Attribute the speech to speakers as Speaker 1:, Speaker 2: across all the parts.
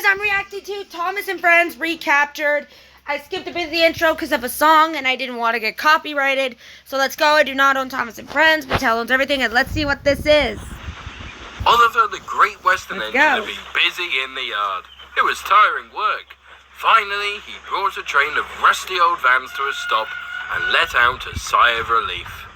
Speaker 1: I'm reacting to Thomas and Friends Recaptured. I skipped a bit of the intro because of a song and I didn't want to get copyrighted. So let's go. I do not own Thomas and Friends, but Tel owns everything, and let's see what this is.
Speaker 2: Oliver, the Great Western Engine, had been busy in the yard. It was tiring work. Finally, he brought a train of rusty old vans to a stop and let out a sigh of relief.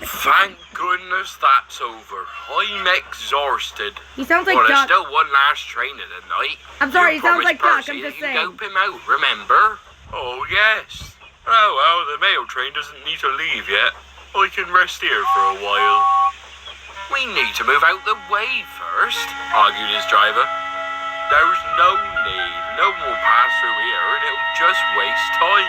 Speaker 2: Thank goodness that's over. I'm exhausted.
Speaker 1: He sounds like
Speaker 2: Duck.
Speaker 1: Duck.
Speaker 2: There's still one last train of the night.
Speaker 1: I'm sorry, he sounds like Duck.
Speaker 2: Percy
Speaker 1: I'm just
Speaker 2: that
Speaker 1: saying.
Speaker 2: you'd help him out, remember? Oh, yes. Oh, well, the mail train doesn't need to leave yet. I can rest here for a while. We need to move out the way first, argued his driver. There's no need. No one will pass through here and it'll just waste time.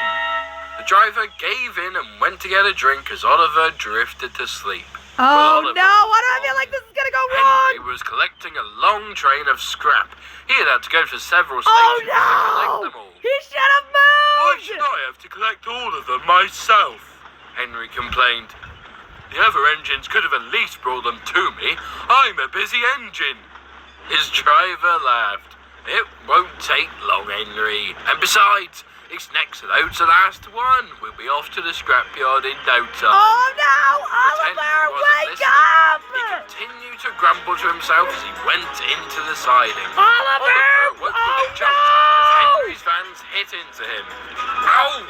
Speaker 2: The driver gave in and went to get a drink as Oliver drifted to sleep.
Speaker 1: Oh, no, why do I feel like this is going to go wrong?
Speaker 2: Henry was collecting a long train of scrap. He had to go to several stations to collect them all.
Speaker 1: He should have moved!
Speaker 2: Why should I have to collect all of them myself? Henry complained. The other engines could have at least brought them to me. I'm a busy engine. His driver laughed. It won't take long, Henry. And besides, it's next though to last one. We'll be off to the scrapyard in no time.
Speaker 1: Oh no! Oliver, wake up!
Speaker 2: He continued to grumble to himself as he went into the siding.
Speaker 1: Oliver!
Speaker 2: Woke up and jumped as Henry's vans hit into him. Ow!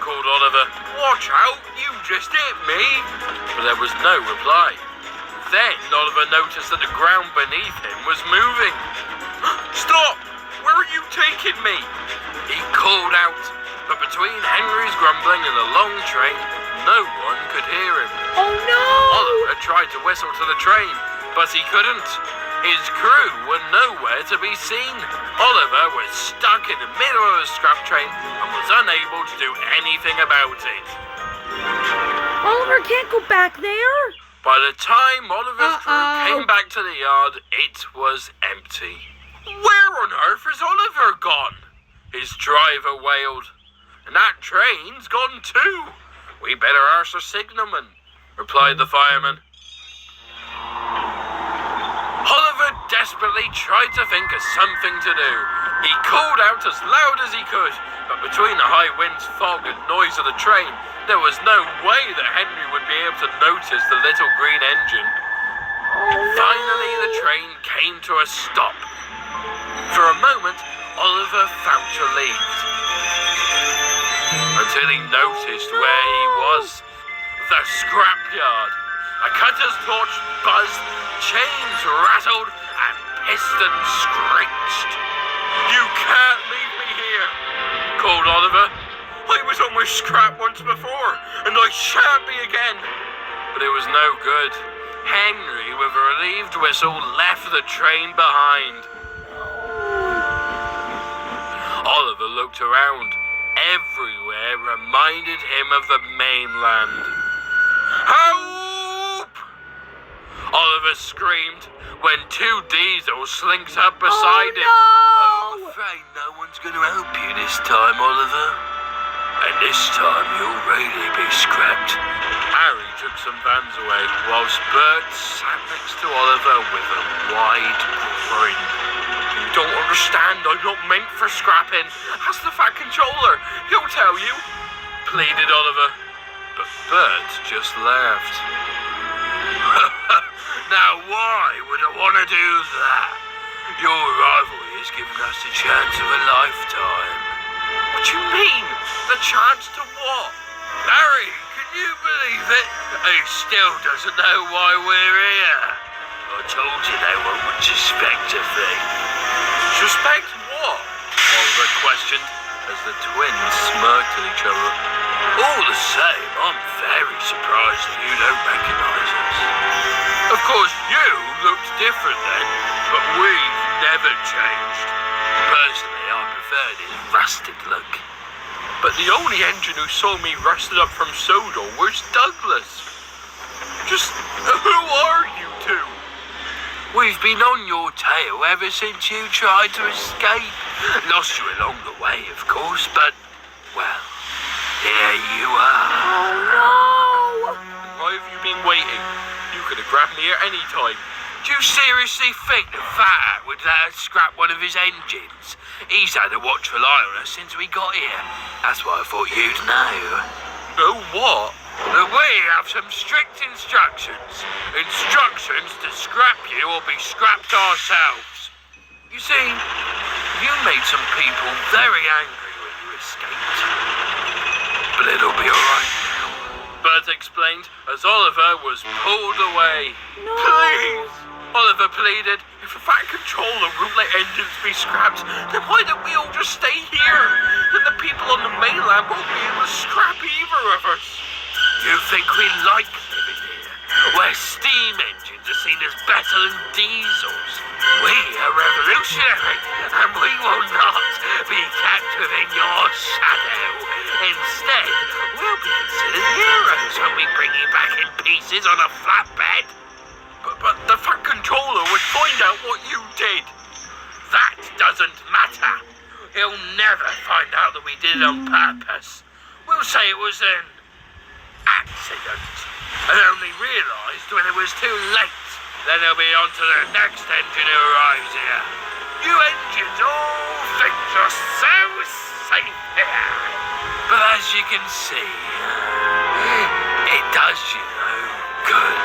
Speaker 2: Called Oliver. Watch out! You just hit me! But there was no reply. Then Oliver noticed that the ground beneath him was moving. Stop! Where are you taking me? He called out, but between Henry's grumbling and the long train, no one could hear him.
Speaker 1: Oh no!
Speaker 2: Oliver tried to whistle to the train, but he couldn't. His crew were nowhere to be seen. Oliver was stuck in the middle of a scrap train and was unable to do anything about it.
Speaker 1: Oliver can't go back there.
Speaker 2: By the time Oliver's crew came back to the yard, it was empty. Where on earth has Oliver gone? His driver wailed. And that train's gone too. We better ask the signalman, replied the fireman. Oliver desperately tried to think of something to do. He called out as loud as he could, but between the high winds, fog and noise of the train, there was no way that Henry would be able to notice the little green engine. Finally, the train came to a stop. For a moment, Oliver felt relieved, until he noticed where he was. The scrapyard. A cutter's torch buzzed, chains rattled, and pistons screeched. You can't leave me here, called Oliver. I was on my scrap once before, and I shan't be again. But it was no good. Henry, with a relieved whistle, left the train behind. Oliver looked around. Everywhere reminded him of the mainland. Help! Oliver screamed when two diesels slinked up beside him. I'm afraid no one's going to help you this time, Oliver. And this time you'll really be scrapped. Harry took some vans away, whilst Bert sat next to Oliver with a wide grin. You don't understand, I'm not meant for scrapping. Ask the Fat Controller, he'll tell you, pleaded Oliver. But Bert just laughed. Now why would I want to do that? Your rivalry has given us the chance of a lifetime. What do you mean? The chance to what? Harry, can you believe it? He still doesn't know why we're here. I told you no one would suspect a thing. Suspect what? Oliver questioned as the twins smirked at each other. All the same, I'm very surprised that you don't recognize us. Of course, you looked different then, but we've never changed. Personally, I preferred his rusted look. But the only engine who saw me rusted up from Sodor was Douglas. Just who are you two? We've been on your tail ever since you tried to escape. Lost you along the way, of course, but, well, here you are.
Speaker 1: Oh no!
Speaker 2: Why have you been waiting? You could have grabbed me at any time. Do you seriously think that would let us scrap one of his engines? He's had a watchful eye on us since we got here. That's what I thought you'd know. Know what? That we have some strict instructions. Instructions to scrap you or be scrapped ourselves. You see, you made some people very angry when you escaped. But it'll be alright now. Bert explained as Oliver was pulled away.
Speaker 1: No.
Speaker 2: Please! Oliver pleaded, if the Fat Controller won't let engines be scrapped, then why don't we all just stay here? Then the people on the mainland won't be able to scrap either of us. You think we like living here, where steam engines are seen as better than diesels? We are revolutionary, and we will not be kept within your shadow. Instead, we'll be considered heroes when we bring you back in pieces on a flatbed. But the Fat Controller would find out what you did. That doesn't matter. He'll never find out that we did it on purpose. We'll say it was an accident, and only realised when it was too late. Then he'll be on to the next engine who arrives here. You engines all think you're so safe here. But as you can see, it does you no good.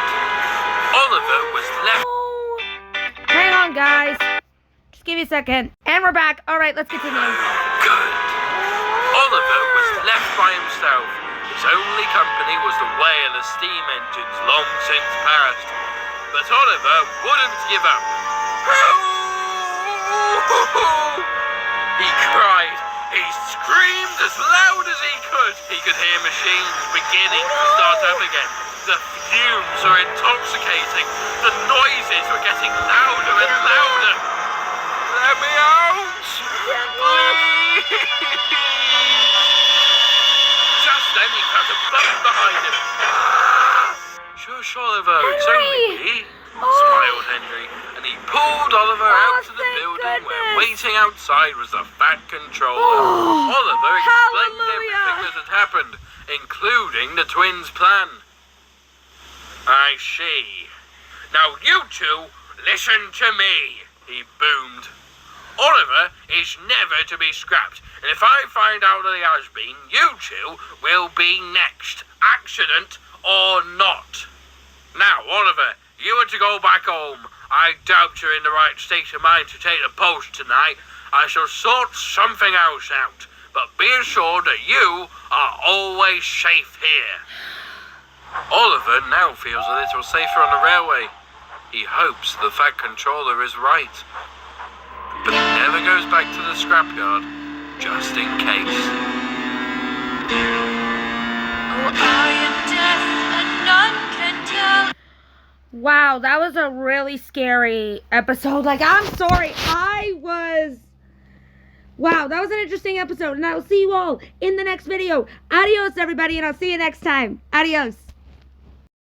Speaker 2: Oliver was left.
Speaker 1: Oh. Hang on, guys. Just give me a second. And we're back. All right, let's continue.
Speaker 2: Good. Oliver was left by himself. His only company was the wail of steam engines long since passed. But Oliver wouldn't give up. He cried. He screamed as loud as he could. He could hear machines beginning to start up again. The fumes were intoxicating. The noises were getting louder and louder. Let me out! Please! Just then he felt a bump behind him. Shush, Oliver, it's only me, smiled Henry, and he pulled Oliver out to the building where waiting outside was the Fat Controller. Oliver explained everything that had happened, including the twins' plan. I see. Now you two, listen to me, he boomed. Oliver is never to be scrapped, and if I find out that he has been, you two will be next, accident or not. Now, Oliver, you are to go back home. I doubt you're in the right state of mind to take the post tonight. I shall sort something else out, but be assured that you are always safe here. Oliver now feels a little safer on the railway. He hopes the Fat Controller is right. But he never goes back to the scrapyard, just in case.
Speaker 3: Oh, I am deaf and none can tell.
Speaker 1: Wow, that was a really scary episode. Like, I'm sorry. Wow, that was an interesting episode. And I will see you all in the next video. Adios, everybody, and I'll see you next time. Adios.